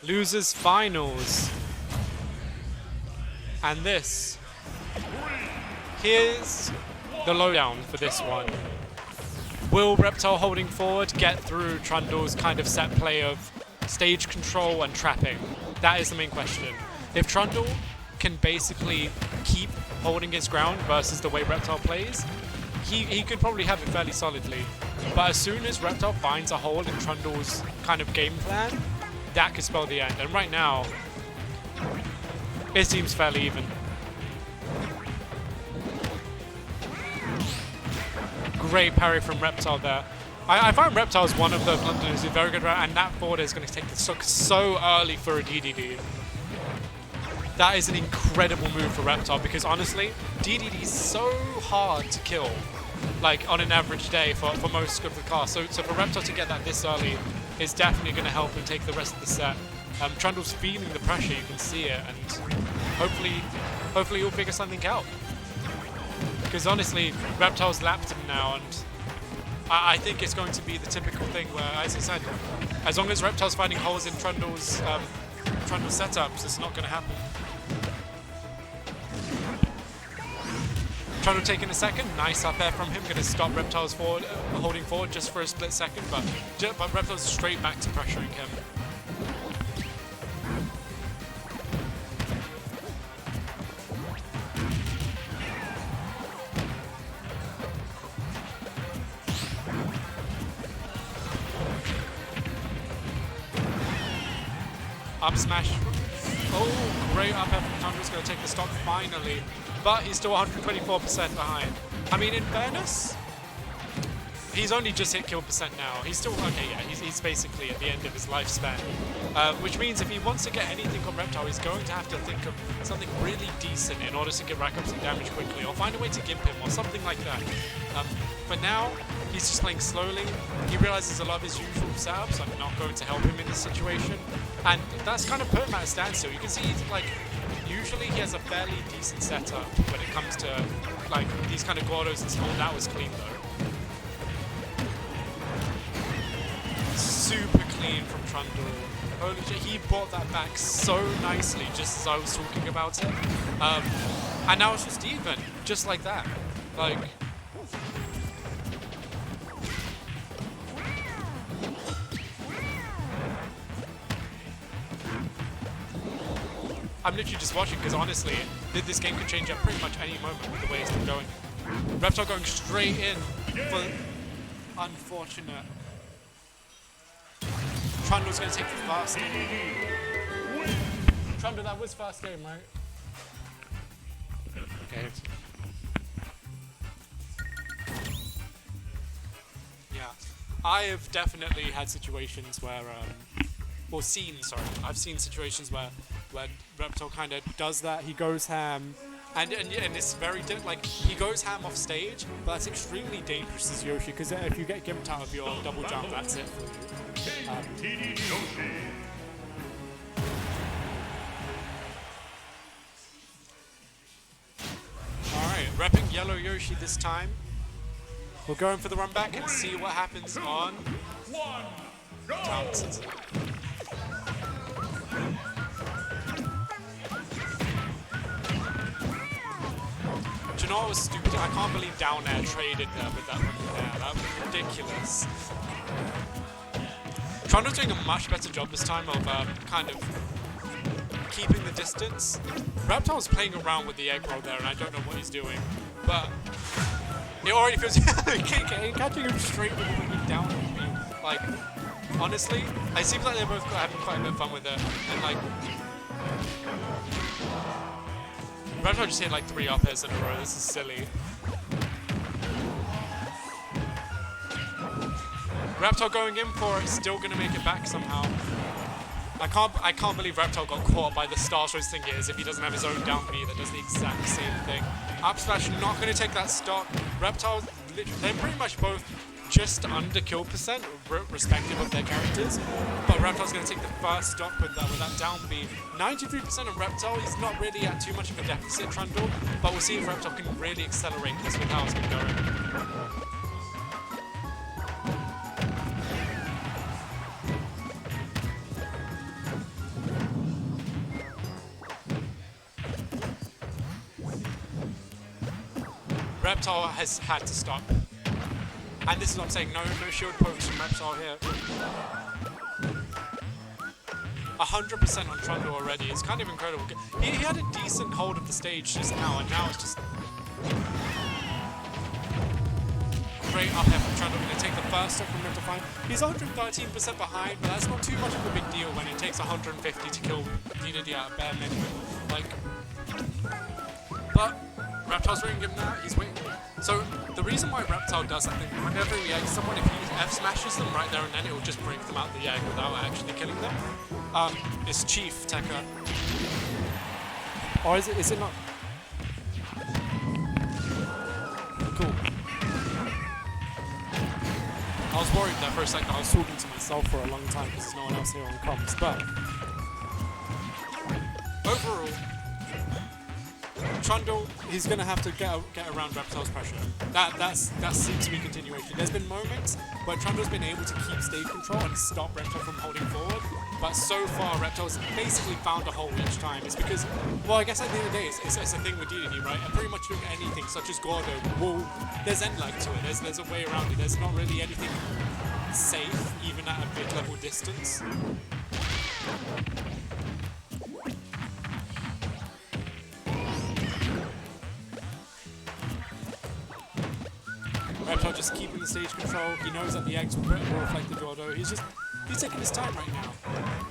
Losers finals. And this. Here's the lowdown for this one. Will RepTile holding forward get through Trundle's kind of set play of stage control and trapping? That is the main question. If Trundle can basically keep holding his ground versus the way RepTile plays, he could probably have it fairly solidly. But as soon as RepTile finds a hole in Trundle's kind of game plan, that could spell the end. And right now, it seems fairly even. Great parry from RepTile there. I find RepTile is one of the Londoners who's very good, and that forward is going to take the stock so early for a DDD. That is an incredible move for RepTile because honestly, DDD is so hard to kill, like on an average day for most of the cast. So for RepTile to get that this early is definitely going to help him take the rest of the set. Trundle's feeling the pressure, you can see it, and hopefully he'll figure something out. Because honestly, RepTile's lapped him now, and I think it's going to be the typical thing where, as I said, as long as RepTile's finding holes in Trundle's setups, it's not going to happen. Trundle taking a second, nice up air from him, going to stop RepTile's forward, holding forward just for a split second, but RepTile's straight back to pressuring him. Up smash. Oh, great up air from Trundle's going to take the stock finally, but he's still 124% behind. I mean, in fairness, he's only just hit kill percent now. He's still, okay, yeah, he's basically at the end of his lifespan. Which means if he wants to get anything on RepTile, he's going to have to think of something really decent in order to rack up some damage quickly, or find a way to gimp him, or something like that. For now, he's just playing slowly. He realizes a lot of his usual setups are not going to help him in this situation, and that's kind of put him at a standstill. You can see he's like, usually he has a fairly decent setup when it comes to like these kind of Gordos and stuff. That was clean though. Super clean from Trundle. Holy shit, he brought that back so nicely just as I was talking about it. And now it's just even, just like that. Like, I'm literally just watching because honestly, this game could change at pretty much any moment with the way it's been going. RepTile going straight in for unfortunate. Trundle's going to take the fast game. Trundle, that was fast game, right? Okay. Yeah, I have definitely had situations where, I've seen situations where RepTile kind of does that. He goes ham, and it's very like he goes ham off stage, but that's extremely dangerous as Yoshi because if you get gimped out of your double jump, that's it for you. All right, repping yellow Yoshi this time. We'll go in for the run back and see what happens on Towns. Do you know what was stupid? I can't believe down air traded there with that one there. That was ridiculous. Trundle's doing a much better job this time of kind of keeping the distance. RepTile's playing around with the egg roll there, and I don't know what he's doing, but it already feels catching him straight with the down. Like, honestly, it seems like they're both having quite a bit of fun with it, and like. RepTile just hit like 3 up airs in a row. This is silly. RepTile going in for it, still gonna make it back somehow. I can't believe RepTile got caught by the Star Choice thing is if he doesn't have his own down B that does the exact same thing. Up smash not gonna take that stock. RepTile, they're pretty much both just under kill percent, respective of their characters. But RepTile's going to take the first stock with that down B. 93% of RepTile, he's not really at too much of a deficit, Trundle, but we'll see if RepTile can really accelerate this with how it's been going. RepTile has had to stop. And this is what I'm saying, no shield pokes from RepTile here. 100% on Trundle already. It's kind of incredible. He had a decent hold of the stage just now, and now it's just great up air from Trundle. Going to take the first stock from him to find. He's 113% behind, but that's not too much of a big deal when it takes 150 to kill DDD at a bare minimum. Like, but RepTile's ringing him that. He's waiting. So the reason why RepTile does that thing, whenever he eggs someone, if he F smashes them right there and then, it will just break them out the egg without actually killing them. It's Chief Tekka. Or is it not? Cool. I was worried there for a second. I was talking to myself for a long time because there's no one else here on comms. But overall, Trundle, he's going to have to get around RepTile's pressure. That seems to be continuation. There's been moments where Trundle's been able to keep stage control and stop RepTile from holding forward, but so far RepTile's basically found a hole each time. It's because, well, I guess at the end of the day, it's a thing with DDD, right? And pretty much doing anything, such as Gordo, there's end lag to it. There's a way around it. There's not really anything safe, even at a mid-level distance. RepTile just keeping the stage control. He knows that the eggs will reflect the Gordo. He's taking his time right now.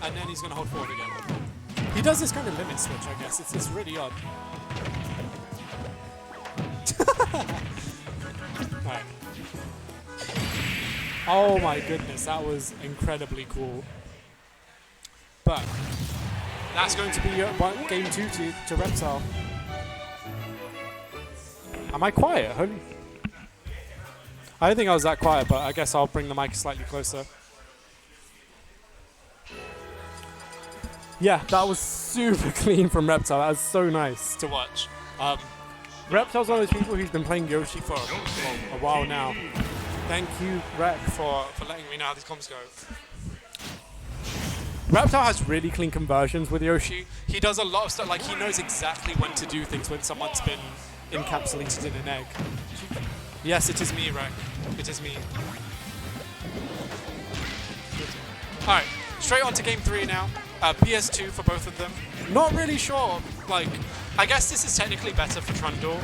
And then he's going to hold forward again. He does this kind of limit switch, I guess. It's really odd. Alright. Oh my goodness, that was incredibly cool. But that's going to be game 2 to RepTile. Am I quiet? Holy... I don't think I was that quiet, but I guess I'll bring the mic slightly closer. Yeah, that was super clean from RepTile. That was so nice to watch. RepTile's one of those people who's been playing Yoshi for a while now. Thank you, Rep, for letting me know how these comms go. RepTile has really clean conversions with Yoshi. He does a lot of stuff, like he knows exactly when to do things when someone's been encapsulated in an egg. Yes, it is me, Rek. It is me. Alright, straight on to game 3 now. PS2 for both of them. Not really sure, like, I guess this is technically better for Trundle.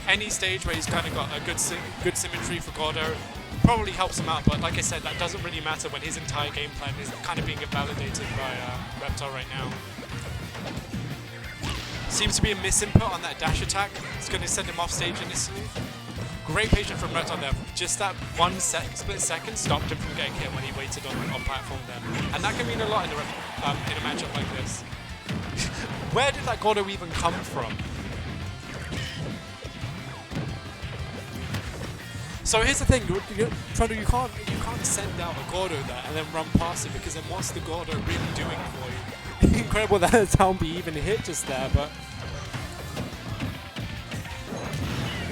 Any stage where he's kind of got a good symmetry for Gordo probably helps him out, but like I said, that doesn't really matter when his entire game plan is kind of being invalidated by RepTile right now. Seems to be a misinput on that dash attack. It's going to send him off stage initially. Great patience from RepTile there. Just that split second stopped him from getting hit when he waited on platform there. And that can mean a lot in a matchup like this. Where did that Gordo even come from? So here's the thing, Trundle, you can't send out a Gordo there and then run past it, because then what's the Gordo really doing for you? Incredible that the down B even hit just there, but...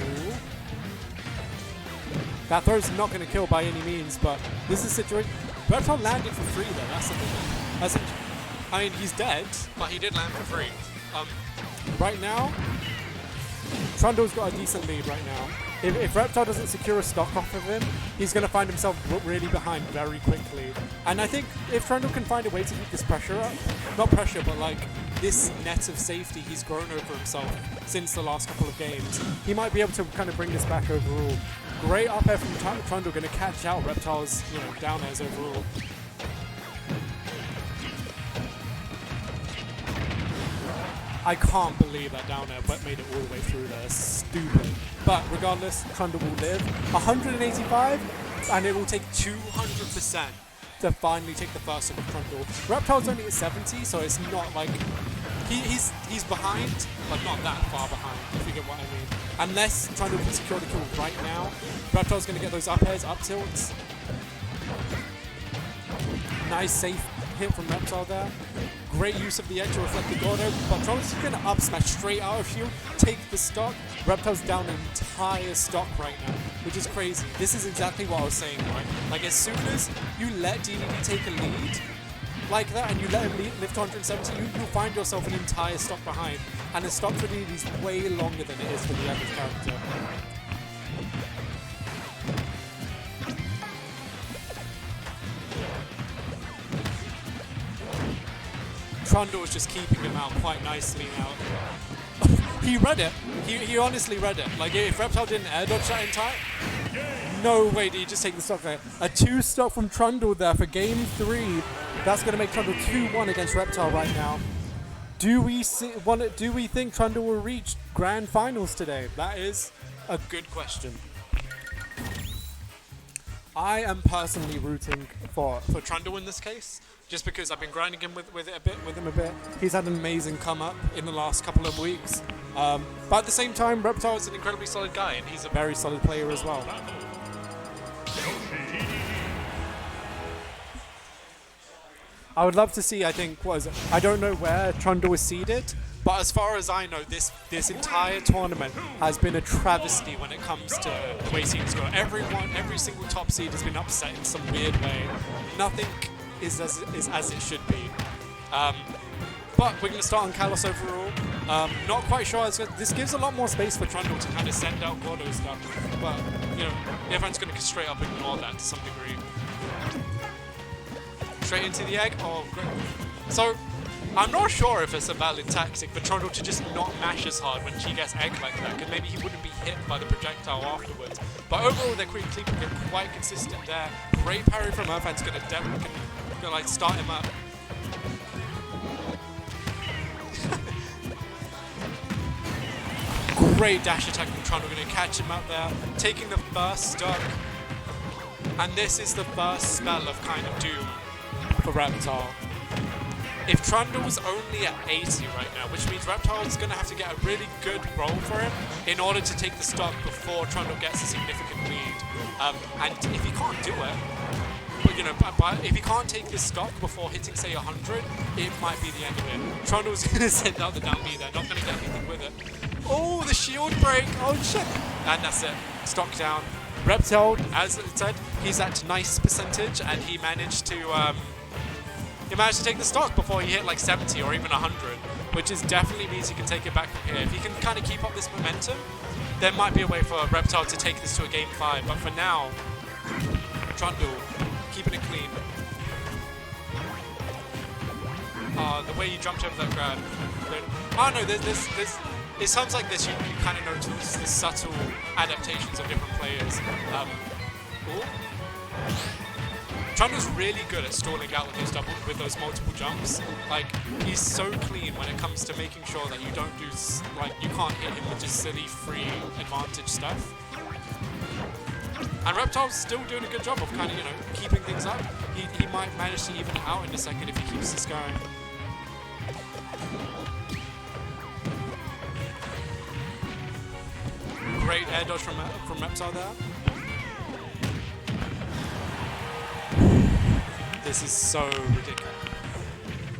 Ooh. That throw's not going to kill by any means, but this is a situation... RepTile landed for free there, that's the thing. I mean, he's dead, but he did land for free. Right now, Trundle's got a decent lead right now. If RepTile doesn't secure a stock off of him, he's going to find himself really behind very quickly. And I think if Trundle can find a way to keep this pressure up, not pressure, but like this net of safety he's grown over himself since the last couple of games, he might be able to kind of bring this back overall. Great up air from Trundle, going to catch out RepTile's down airs overall. I can't believe that down air made it all the way through there. Stupid. But regardless, Trundle will live. 185, and it will take 200% to finally take the first of Trundle. RepTile's only at 70, so it's not like... He's behind, but not that far behind, if you get what I mean. Unless Trundle can secure the kill right now, RepTile's going to get those up airs, up tilts. Nice safe hit from RepTile there. Great use of the edge to reflect the Gordo, but Trundle's going to up smash straight out of shield, take the stock. RepTile's down an entire stock right now, which is crazy. This is exactly what I was saying, right? Like, as soon as you let DDD take a lead, like that and you let him live to 170, you'll find yourself an entire stock behind. And the stock for DDD is way longer than it is for the average character. Trundle is just keeping him out quite nicely now. He read it. He honestly read it. Like, if RepTile didn't air dodge that in time, no way did he just take the stock there. A 2 stock from Trundle there for game 3. That's going to make Trundle 2-1 against RepTile right now. Do we think Trundle will reach grand finals today? That is a good question. I am personally rooting for Trundle in this case, just because I've been grinding him with him a bit. He's had an amazing come up in the last couple of weeks. But at the same time, RepTile is an incredibly solid guy, and he's a very solid player as well. I would love to see, I think, I don't know where Trundle is seeded, but as far as I know, this entire tournament has been a travesty when it comes to the way seeds go. Every single top seed has been upset in some weird way. Nothing is as it should be. But we're going to start on Kalos overall. Not quite sure. This gives a lot more space for Trundle to kind of send out Gordo stuff, but everyone's going to straight up ignore that to some degree. Straight into the egg. Oh, great. So, I'm not sure if it's a valid tactic for Trundle to just not mash as hard when she gets egg like that, because maybe he wouldn't be hit by the projectile afterwards. But overall, they're quite consistent there. Great parry from Earthhand's going to definitely like start him up. Great dash attack from Trundle, going to catch him up there, taking the first stock. And this is the first spell of kind of doom for RepTile. If Trundle's only at 80 right now, which means RepTile's going to have to get a really good roll for him in order to take the stock before Trundle gets a significant lead. And if he can't do it, but if he can't take this stock before hitting, say, 100, it might be the end of it. Trundle's going to send out the down B there, not going to get anything with it. Oh, the shield break! Oh shit! And that's it. Stock down. RepTile, as it said, he's at nice percentage, and he managed to take the stock before he hit like 70 or even 100, which is definitely means he can take it back from here. If he can kind of keep up this momentum, there might be a way for RepTile to take this to a game 5. But for now, Trundle keeping it clean. The way you jumped over that grab. Oh no, it sounds like this. You kind of notice the subtle adaptations of different players. Trundle's really good at stalling out with those multiple jumps. Like, he's so clean when it comes to making sure that you don't do, you can't hit him with just silly free advantage stuff. And RepTile's still doing a good job of kind of, keeping things up. He might manage to even it out in a second if he keeps this going. Great air dodge from RepTile there. This is so ridiculous.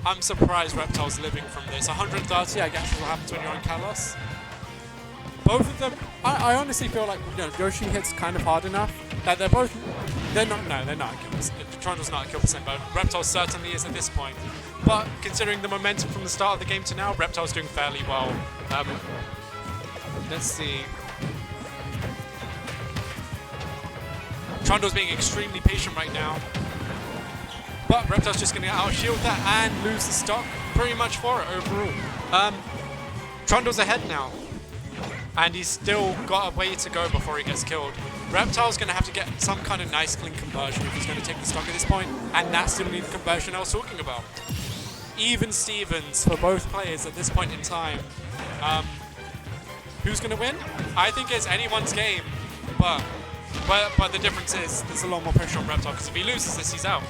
I'm surprised RepTile's living from this. 130, I guess, is what happens when you're on Kalos. Both of them, I honestly feel like Yoshi hits kind of hard enough that they're not at kill percent. Trundle's not at kill percent, but RepTile certainly is at this point. But considering the momentum from the start of the game to now, RepTile's doing fairly well. Let's see. Trundle's being extremely patient right now. But RepTile's just going to out-shield that and lose the stock pretty much for it overall. Trundle's ahead now. And he's still got a way to go before he gets killed. RepTile's going to have to get some kind of nice clean conversion if he's going to take the stock at this point. And that's still the conversion I was talking about. Even Stevens for both players at this point in time. Who's going to win? I think it's anyone's game. But the difference is there's a lot more pressure on RepTile, because if he loses this, he's out.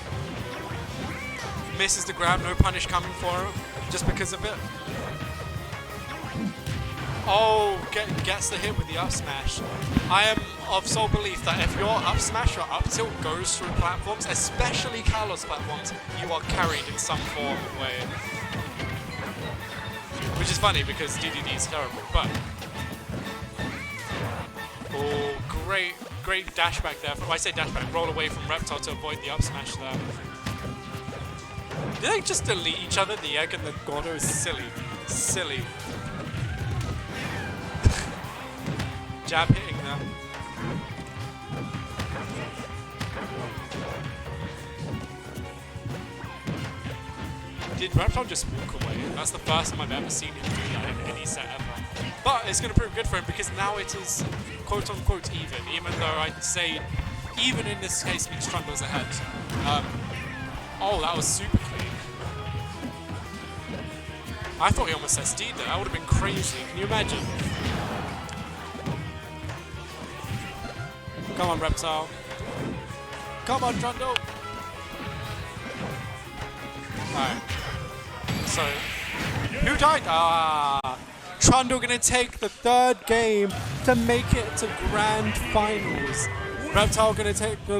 Misses the grab, no punish coming for him, just because of it. Oh, gets the hit with the up smash. I am of sole belief that if your up smash or up tilt goes through platforms, especially Kalos platforms, you are carried in some form of way. Which is funny because DDD is terrible, but... Oh, great dash back there. I say dash back, roll away from RepTile to avoid the up smash there. Did they just delete each other? The egg and the Gordo is silly. Silly. Jab hitting them. Did RepTile just walk away? That's the first time I've ever seen him do that in any set ever. But it's going to prove good for him because now it is quote-unquote even though I'd say even in this case means Trundle's ahead. Oh, that was super clean. I thought he almost SD'd there. That would have been crazy. Can you imagine? Come on, RepTile. Come on, Trundle. Alright. So, who died? Trundle gonna take the third game to make it to grand finals. RepTile gonna take the